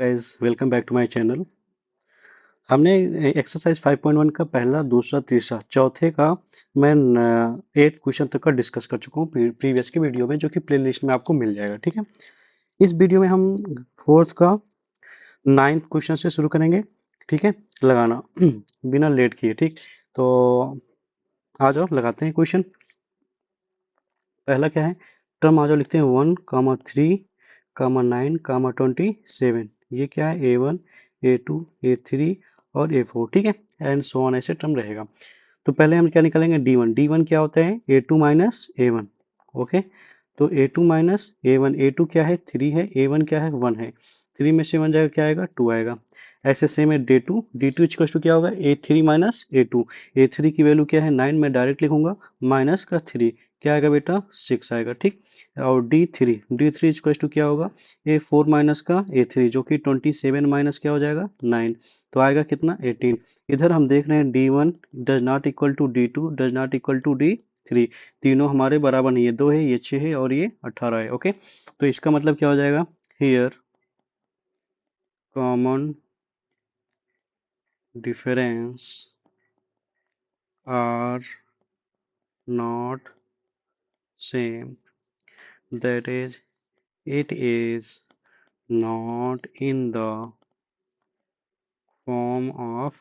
Guys welcome back to my channel. हमने exercise 5.1 का पहला दूसरा तीसरा चौथे का मैं 8th क्वेश्चन तक का डिस्कस कर चुका हूँ प्रीवियस की वीडियो में, जो कि प्लेलिस्ट में आपको मिल जाएगा। ठीक है, इस वीडियो में हम फोर्थ का 9th क्वेश्चन से शुरू करेंगे। ठीक है, लगाना बिना लेट किए। ठीक, तो आ जाओ लगाते हैं क्वेश्चन। पहला क्या है, टर्म आ जाओ लिखते हैं 1,3,9,27। ये क्या है, A1 A2 A3 और A4। ठीक है, एंड सो ऑन ऐसे टर्म रहेगा। तो पहले हम क्या निकालेंगे, D1 क्या होता है, A2 माइनस A1। ओके, तो A2 माइनस A1, A2 क्या है 3 है, A1 क्या है 1 है, 3 में से 1 जाएगा क्या आएगा 2 आएगा। ऐसे सेम है D2 इक्वल टू क्या होगा A3 माइनस A2। A3 की वैल्यू क्या है 9, मैं डायरेक्ट लिखूंगा माइनस का 3 क्या आएगा बेटा 6 आएगा। ठीक, और D3 इक्वल टू क्या होगा A4 माइनस का A3 जो कि 27 माइनस क्या हो जाएगा 9, तो आएगा कितना 18। इधर हम देख रहे हैं D1 does not equal to D2 does not equal to D3, तीनों हमारे बराबर नहीं है, 2 है, ये 6 है और ये 18 है। ओके, तो इसका मतलब क्या हो जाएगा, here common difference are not same, that is it is not in the form of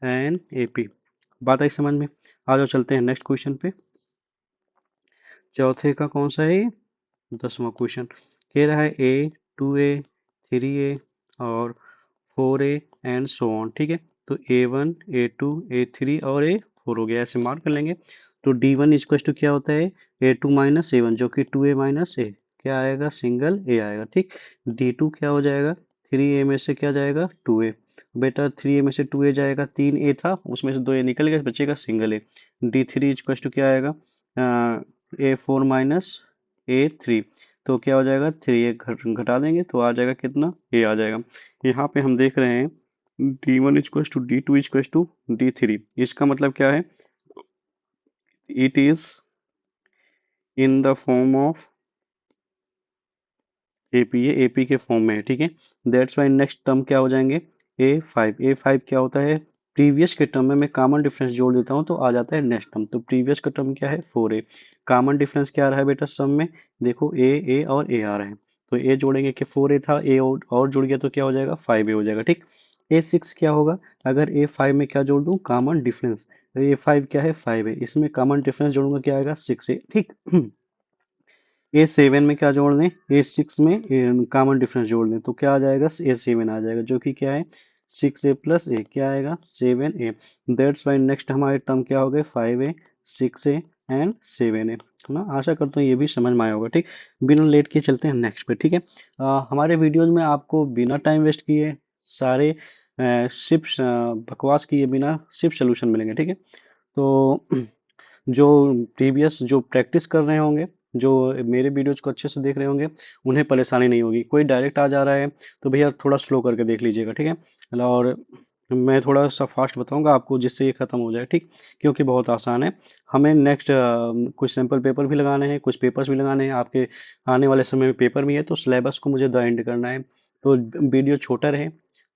an AP। बात आई समझ में? आ जाओ चलते हैं नेक्स्ट क्वेश्चन पे। चौथे का कौन सा है, 10वां क्वेश्चन कह रहा है A 2A 3A और 4A एंड सो ऑन। ठीक है, तो A1 A2 A3 और A4 हो गया, ऐसे मार्क कर लेंगे। तो D1 इक्वल टू क्या होता है A2 माइनस A1 जो कि 2A माइनस A, क्या आएगा सिंगल A आएगा। ठीक, D2 क्या हो जाएगा 3A में से क्या जाएगा 2A, बेटा 3A में से 2A जाएगा, 3A था उसमें से 2A निकल गया, बचेगा single A। D3 equal to क्या आएगा A4 माइनस A3, तो क्या हो जाएगा 3A घटा देंगे तो आ जाएगा कितना A आ जाएगा। यहाँ पे हम देख रहे हैं D1 equal to D2 equal to D3, इसका मतलब क्या है, it is in the form of AP, ये AP के फॉर्म में है। ठीक है, दैट्स वाई नेक्स्ट टर्म क्या हो जाएंगे A5 क्या होता है, प्रीवियस के टर्म में मैं कॉमन डिफरेंस जोड़ देता हूँ तो आ जाता है नेक्स्ट टर्म। तो प्रीवियस का टर्म क्या है 4A, कॉमन डिफरेंस क्या आ रहा है बेटा सम में, देखो A और A आ रहे हैं, तो A जोड़ेंगे कि 4A था, A और जुड़ गया तो क्या हो जाएगा 5A हो जाएगा। ठीक, A6 क्या होगा, अगर A5 में क्या जोड़ दूँ कॉमन डिफरेंस, A5 क्या है 5 है, इसमें कॉमन डिफरेंस जोड़ूंगा क्या आएगा 6A। ठीक A7 में क्या जोड़ दें, A6 में कॉमन डिफरेंस जोड़ दें तो क्या आ जाएगा A7 आ जाएगा, जो कि क्या है 6A प्लस A, क्या आएगा 7A। दैट्स वाई नेक्स्ट हमारे टर्म क्या हो गए 5A 6A एंड 7A, है ना। आशा करता हूँ ये भी समझ में आया होगा। ठीक, बिना लेट किए चलते हैं नेक्स्ट पे। ठीक है, हमारे वीडियोज में आपको बिना टाइम वेस्ट किए सारे सिर्फ बकवास किए बिना सिर्फ सोल्यूशन मिलेंगे। ठीक है, तो जो प्रीवियस जो प्रैक्टिस कर रहे होंगे, जो मेरे वीडियोज को अच्छे से देख रहे होंगे, उन्हें परेशानी नहीं होगी। कोई डायरेक्ट आ जा रहा है तो भैया थोड़ा स्लो करके देख लीजिएगा। ठीक है, और मैं थोड़ा सा फास्ट बताऊंगा आपको जिससे ये खत्म हो जाए। ठीक, क्योंकि बहुत आसान है। हमें नेक्स्ट कुछ सैम्पल पेपर भी लगाने हैं, कुछ पेपर्स भी लगाने हैं, आपके आने वाले समय में पेपर भी है, तो सिलेबस को मुझे द एंड करना है। तो वीडियो छोटा रहे,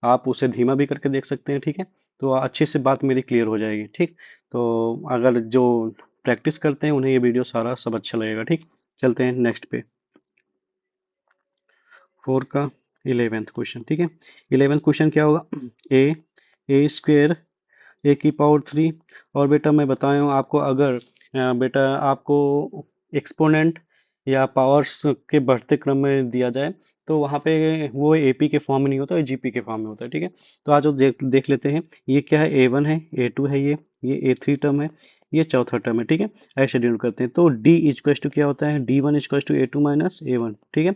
आप उसे धीमा भी करके देख सकते हैं। ठीक है, तो अच्छे से बात मेरी क्लियर हो जाएगी। ठीक, तो अगर जो प्रैक्टिस करते हैं उन्हें ये वीडियो सारा सब अच्छा लगेगा। ठीक, चलते हैं नेक्स्ट पे, 4 का 11th क्वेश्चन। ठीक है, 11th क्वेश्चन क्या होगा, ए स्क्वेयर A की पावर 3। और बेटा मैं बताया हूँ आपको, अगर बेटा आपको एक्सपोनेंट या पावर्स के बढ़ते क्रम में दिया जाए तो वहाँ पे वो AP के फॉर्म में नहीं होता, GP के फॉर्म में होता है। ठीक है, तो आज देख लेते हैं ये क्या है, A1 है, A2 है, ये A3 टर्म है, ये चौथा टर्म है। ठीक है, ऐसे डिनोट करते हैं। तो D इक्वल टू क्या होता है, D1 equal to A2 minus A1। ठीक है,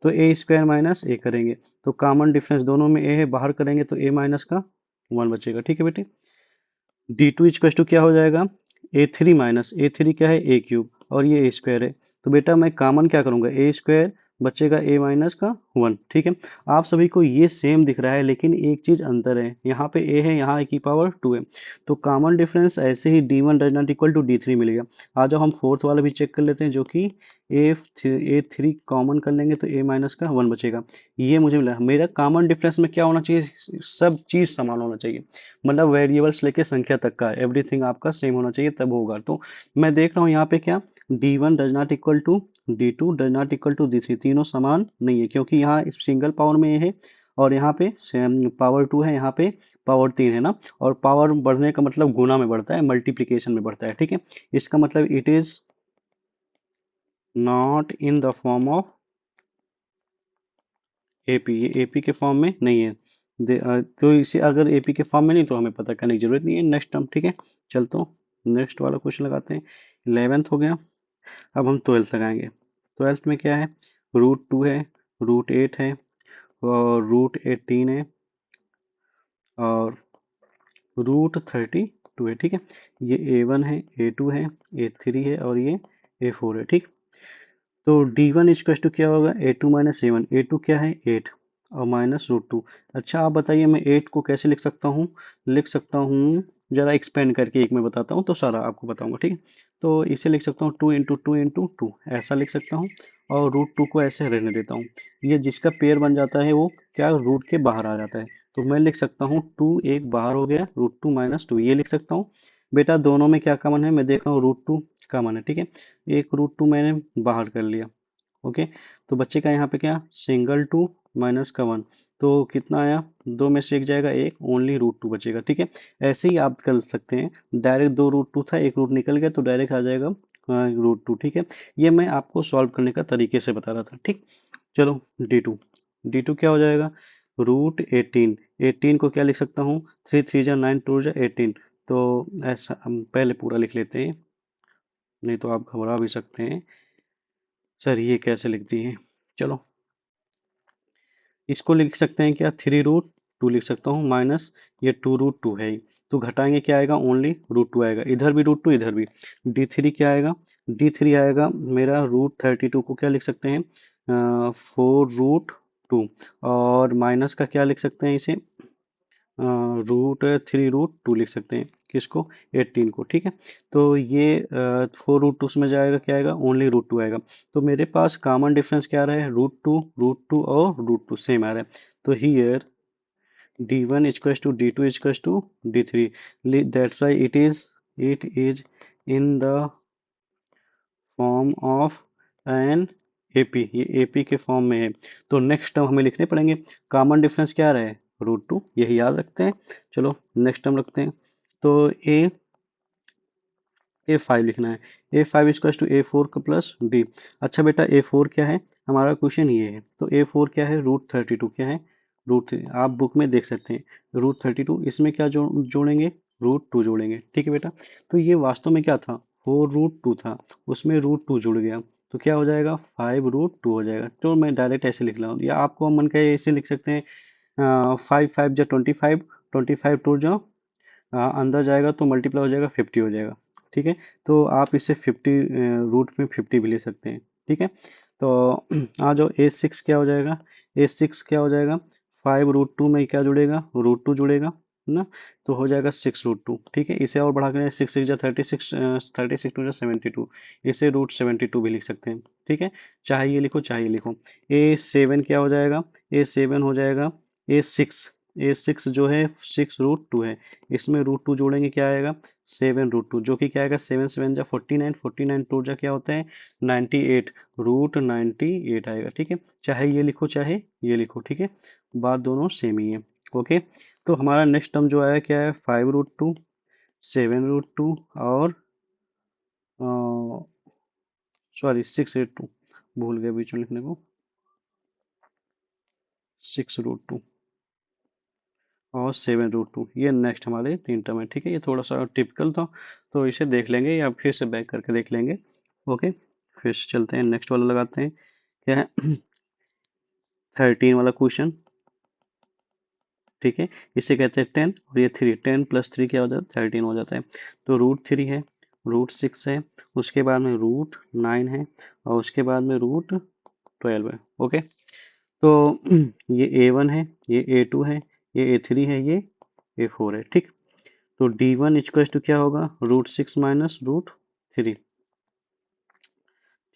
तो A स्क्वायर माइनस A करेंगे तो कॉमन डिफरेंस दोनों में A है, बाहर करेंगे तो A माइनस का 1 बचेगा। ठीक है बेटे, D2 इक्वल टू क्या हो जाएगा A3 माइनस A3 क्या है A क्यूब और ये A स्क्वायर है, तो बेटा मैं कॉमन क्या करूंगा A स्क्वायर बचेगा a माइनस का 1। ठीक है, आप सभी को ये सेम दिख रहा है, लेकिन एक चीज अंतर है, यहाँ पे a है, यहाँ a की पावर 2 है। तो कॉमन डिफरेंस ऐसे ही d1 does not equal to d3 मिल गया। आ जाओ हम फोर्थ वाला भी चेक कर लेते हैं, जो कि a3 कॉमन कर लेंगे तो a माइनस का 1 बचेगा। ये मुझे मिला। मेरा कॉमन डिफरेंस में क्या होना चाहिए, सब चीज समान होना चाहिए, मतलब वेरिएबल्स लेके संख्या तक का एवरीथिंग आपका सेम होना चाहिए, तब होगा। तो मैं देख रहा हूँ यहाँ पे क्या, d1 does not equal to d2 does not equal to d3, तीनों समान नहीं है, क्योंकि यहाँ सिंगल पावर में है और यहाँ पे पावर 2 है, यहाँ पे पावर 3 है ना। और पावर बढ़ने का मतलब गुना में बढ़ता है, मल्टीप्लिकेशन में बढ़ता है। ठीक है, इसका मतलब it is not in the form of AP, ये एपी के फॉर्म में नहीं है। तो इसे अगर एपी के फॉर्म में नहीं, तो हमें पता करने की जरूरत नहीं है। नेक्स्ट टर्म, ठीक है, चलते हो नेक्स्ट वाला क्वेश्चन लगाते हैं। 11th हो गया, अब हम 12th लगाएंगे। 12th में क्या है, √2 है, √8 है, और √18 है, और √32 है। ठीक है, ये a1 है, a2 है, a3 है, और ये a4 है। ठीक, तो d1 इक्वल टू क्या होगा, a2 माइनस a1। a2 क्या है, 8, और माइनस √2। अच्छा आप बताइए, मैं 8 को कैसे लिख सकता हूँ, लिख सकता हूँ, जरा एक्सपेंड करके एक में बताता हूँ तो सारा आपको बताऊंगा। ठीक है, तो इसे लिख सकता हूँ 2 × 2 × 2, ऐसा लिख सकता हूँ, और √2 को ऐसे रहने देता हूँ। ये जिसका पेयर बन जाता है वो क्या, रूट के बाहर आ जाता है। तो मैं लिख सकता हूँ 2 एक बाहर हो गया, √2 माइनस 2, ये लिख सकता हूँ। बेटा दोनों में क्या कॉमन है, मैं देख रहा हूँ √2 कॉमन है। ठीक है, एक √2 मैंने बाहर कर लिया। ओके, तो बच्चे का यहाँ पे क्या, सिंगल 2 माइनस का 1, तो कितना आया, दो में से एक जाएगा, एक ओनली √2 बचेगा। ठीक है, ऐसे ही आप कर सकते हैं, डायरेक्ट दो √2 था, एक रूट निकल गया तो डायरेक्ट आ जाएगा √2। ठीक है, ये मैं आपको सॉल्व करने का तरीके से बता रहा था। ठीक, चलो डी टू क्या हो जाएगा, √18। 18 को क्या लिख सकता हूँ, 3 3 जा 9, 2 जा 18। तो ऐसा हम पहले पूरा लिख लेते हैं, नहीं तो आप घबरा भी सकते हैं, सर ये कैसे लिख दिए हैं। चलो इसको लिख सकते हैं क्या, 3√2 लिख सकता हूँ, माइनस ये 2√2 है ही, तो घटाएंगे क्या आएगा, ओनली √2 आएगा, इधर भी √2 इधर भी। d3 क्या आएगा, d3 आएगा मेरा √32 को क्या लिख सकते हैं, 4√2, और माइनस का क्या लिख सकते हैं इसे, √3√2 लिख सकते हैं, किसको, 18 को। ठीक है, तो ये 4√2 में जाएगा, क्या आएगा, ओनली √2 आएगा। तो मेरे पास कॉमन डिफरेंस क्या आ रहा है, √2 और √2 सेम आ रहा है। तो here d1 = d2 = d3, that's why it is in the form of an AP, ये AP के फॉर्म में है। तो नेक्स्ट टर्म हमें लिखने पड़ेंगे, कॉमन डिफरेंस क्या रहा है, √2, यही याद रखते हैं। चलो नेक्स्ट टर्म रखते हैं, तो A5 लिखना है, A5 = A4 प्लस D। अच्छा बेटा A4 क्या है, हमारा क्वेश्चन ये है, तो A4 क्या है, √32 क्या है, √3, आप बुक में देख सकते हैं, √32, इसमें क्या जोड़ेंगे, √2 जोड़ेंगे। ठीक है बेटा, तो ये वास्तव में क्या था, 4√2 था, उसमें √2 जुड़ गया, तो क्या हो जाएगा, 5√2 हो जाएगा। तो मैं डायरेक्ट ऐसे लिख रहा हूँ, या आपको मन करे ऐसे लिख सकते हैं, 5 5 जा 25, 25 टू जो अंदर जाएगा तो मल्टीप्लाई हो जाएगा, 50 हो जाएगा। ठीक है, तो आप इसे 50 रूट में 50 भी ले सकते हैं। ठीक है, तो आ जाओ A6 क्या हो जाएगा, A6 क्या हो जाएगा, 5√2 में क्या जुड़ेगा, √2 जुड़ेगा ना, तो हो जाएगा 6√2। ठीक है, इसे और बढ़ा कर 6 6 जा 36, 36 2 जा 72, इसे √72 भी लिख सकते हैं। ठीक है, चाहे ये लिखो चाहे ये लिखो। A7 क्या हो जाएगा, A7 हो जाएगा A6 जो है 6√2 है, इसमें √2 जोड़ेंगे क्या आएगा, 7√2, जो कि क्या आएगा, 7 7 जा 49, 49 2 जा क्या होता है, 98, √98 आएगा। ठीक है, चाहे ये लिखो चाहे ये लिखो। ठीक है, बात दोनों सेम ही है। ओके, तो हमारा नेक्स्ट टर्म जो आया क्या है, 5√2, 7√2, और सॉरी 682, भूल गया बीच में लिखने को, 6√2 और 7√2, ये नेक्स्ट हमारे तीन टर्म है। ठीक है, ये थोड़ा सा टिपिकल था, तो इसे देख लेंगे या फिर से बैक करके देख लेंगे। ओके, फिर से चलते हैं, नेक्स्ट वाला लगाते हैं, क्या है 13 वाला क्वेश्चन। ठीक है, इसे कहते हैं 10, और ये 3, 10 + 3 क्या हो जाता है, 13 हो जाता है। तो √3 है, √6 है, उसके बाद में √9 है, और उसके बाद में 12 है। ओके, तो ये A1 है, ये A2 है, ये A3 है, ये A4 है। ठीक, तो D1 इक्वल टू क्या होगा, √6 माइनस √3।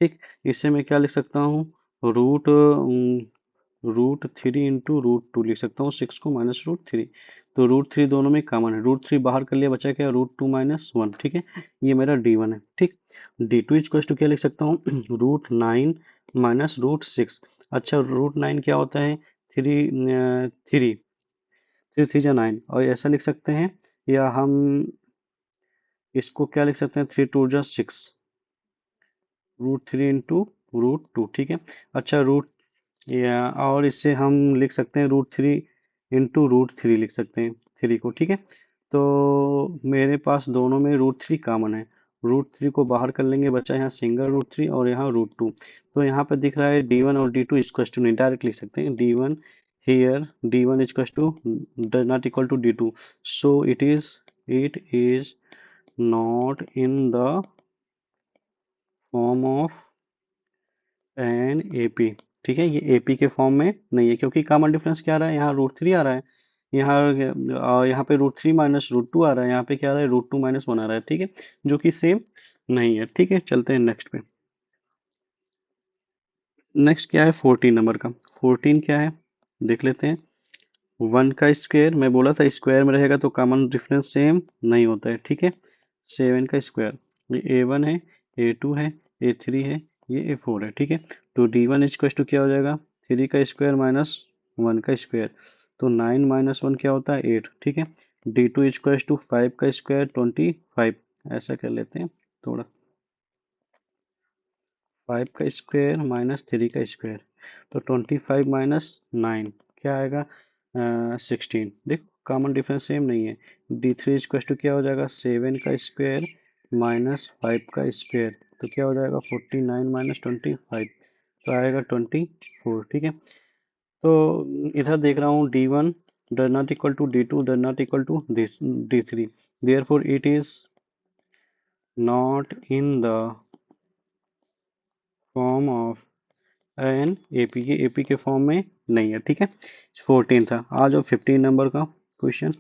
ठीक, इससे मैं क्या लिख सकता हूँ, √3 इंटू √2 लिख सकता हूँ, 6 को माइनस √3। तो √3 दोनों में कॉमन है, √3 बाहर कर लिया, बचा क्या, √2 माइनस 1। ठीक है, ये मेरा D1 है। ठीक, D2 इक्वल टू क्या लिख सकता हूँ, √9 माइनस √6। अच्छा, √9 क्या होता है, थ्री, थ्री, थ्री थ्री जा 9, और ऐसा लिख सकते हैं, या हम इसको क्या लिख सकते हैं, 3 2 जा 6, √3 इंटू √2। ठीक है, अच्छा रूट, या और इससे हम लिख सकते हैं √3 इंटू √3 लिख सकते हैं, 3 को। ठीक है, तो मेरे पास दोनों में √3 कॉमन है, √3 को बाहर कर लेंगे, बचा यहाँ सिंगल √3 और यहाँ √2। तो यहाँ पे दिख रहा है D1 और D2 इक्वल टू, नहीं डायरेक्ट लिख सकते हैं, D1 here, D1 equal to does not equal to D2, so it is not in the form of an AP। ठीक है, ये AP के फॉर्म में नहीं है, क्योंकि कॉमन डिफरेंस क्या आ रहा है, यहाँ √3 आ रहा है, यहाँ पे √3 माइनस √2 आ रहा है, यहाँ पे क्या आ रहा है, √2 माइनस 1 आ रहा है। ठीक है, जो कि सेम नहीं है। ठीक है, चलते हैं नेक्स्ट पे। नेक्स्ट क्या है, 14 नंबर का। 14 क्या है, देख लेते हैं। 1 का स्क्वायर, मैं बोला था स्क्वायर में रहेगा तो कॉमन डिफरेंस सेम नहीं होता है। ठीक है, 7 का स्क्वायर, ये A1 है, A2 है, A3 है, ये A4 है। ठीक है, तो D1 इक्वल टू क्या हो जाएगा, 3 का स्क्वायर माइनस 1 का स्क्वायर, तो 9 माइनस 1 क्या होता है, 8। ठीक है, D2 इक्वल टू 5 का स्क्वायर 25, ऐसा कर लेते हैं थोड़ा, 5 का स्क्वायर माइनस 3 का स्क्वायर, तो 25 माइनस 9 क्या आएगा, 16। देखो कॉमन डिफरेंस सेम नहीं है। D3 इक्वल टू क्या हो जाएगा, 7 का स्क्वायर माइनस 5 का स्क्वायर, तो क्या हो जाएगा, 49 माइनस 25, तो आएगा 24। ठीक है, तो इधर देख रहा हूँ D1 does not equal to D2 does not equal to D3, therefore it is not in the form of an AP, ये AP के फॉर्म में नहीं है। ठीक है, 14 था। आ जाओ 15 नंबर का क्वेश्चन।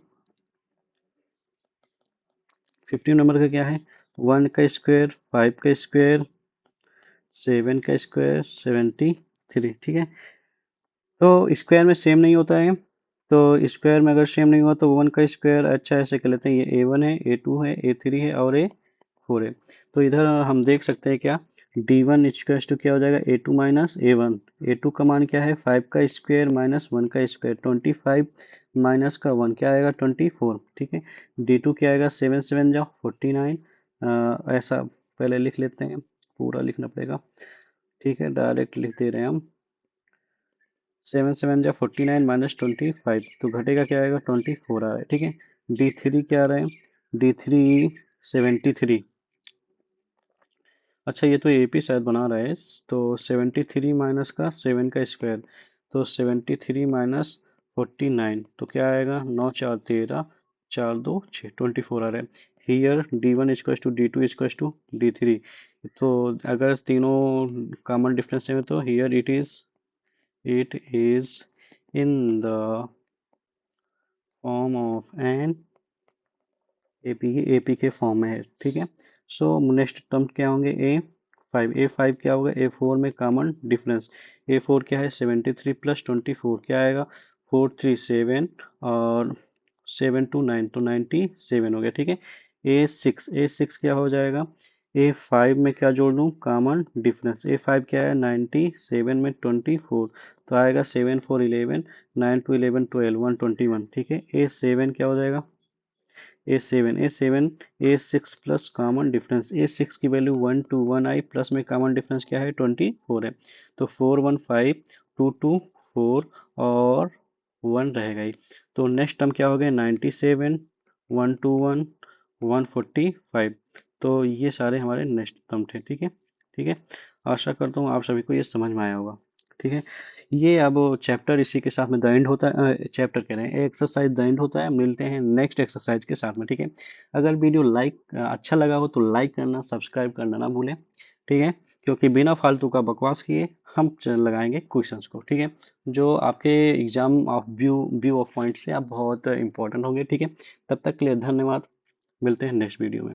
15 नंबर का क्या है, 1 का स्क्वायर, 5 का स्क्वायर, 7 का स्क्वायर, 73। ठीक है, तो स्क्वायर में सेम नहीं होता है, तो स्क्वायर में अगर सेम नहीं हुआ तो 1 का स्क्वायर, अच्छा ऐसे कर लेते हैं, ये A1 है, A2 है, A3 है और A4 है। तो इधर हम देख सकते हैं क्या, D1 इक्वल टू क्या हो जाएगा, A2 माइनस A1। A2 का मान क्या है, 5 का स्क्वायर माइनस 1 का स्क्वायर, 25 माइनस का 1 क्या आएगा, 24। ठीक है, D2 क्या आएगा, 7 7 जाओ 49, ऐसा पहले लिख लेते हैं, पूरा लिखना पड़ेगा। ठीक है, डायरेक्ट लिख दे रहे हैं हम, 7 7 जा 49 माइनस 25, तो घटेगा क्या आएगा, 24 आ रहा है। ठीक है, D3 क्या आ रहा है, D3 73। अच्छा, ये तो AP शायद बना रहा है, तो 73 माइनस का 7 का स्क्वायर, तो 73 माइनस 49, तो क्या आएगा, 9 4 13, 4 2 6, 24 आ रहा है। Here D1 equal to D2 equal to D3, तो अगर तीनों कॉमन डिफरेंस है तो here it is in the form of an AP, ये AP के फॉर्म में है। ठीक है, सो नेक्स्ट टर्म क्या होंगे, A5 क्या होगा, A4 में कॉमन डिफरेंस, A4 क्या है, 73 प्लस 24 क्या आएगा, 4 3 7, और 7 2 9, तो 97 हो गया। ठीक है, A6 क्या हो जाएगा, A5 में क्या जोड़ लूँ, कॉमन डिफरेंस, A5 क्या है, 97 में 24, तो आएगा 7 4 11, 9 2 11 12, 121। ठीक है, A7 क्या हो जाएगा, A7 A6 plus common difference, A6 की वैल्यू 1 2 1 आई, प्लस में कॉमन डिफरेंस क्या है, 24 है, तो 4 1 5, 2 2 4 और 1 रहेगा ही। तो नेक्स्ट टर्म क्या हो गया, 97 121 145, तो ये सारे हमारे नेक्स्ट टर्म थे। ठीक है, ठीक है, आशा करता हूँ आप सभी को ये समझ में आया होगा। ठीक है। ये अब चैप्टर इसी के साथ में द एंड होता है, चैप्टर कह रहे हैं, एक्सरसाइज द एंड होता है। मिलते हैं नेक्स्ट एक्सरसाइज के साथ में, ठीक है। अगर वीडियो अच्छा लगा हो तो लाइक करना, सब्सक्राइब करना ना भूलें, ठीक है। क्योंकि बिना फालतू का बकवास किए हम लगाएंगे क्वेश्चंस को, ठीक है, जो आपके exam of view of point से आप बहुत इंपॉर्टेंट होंगे, ठीक है। तब तक के लिए धन्यवाद। मिलते हैं नेक्स्ट वीडियो में।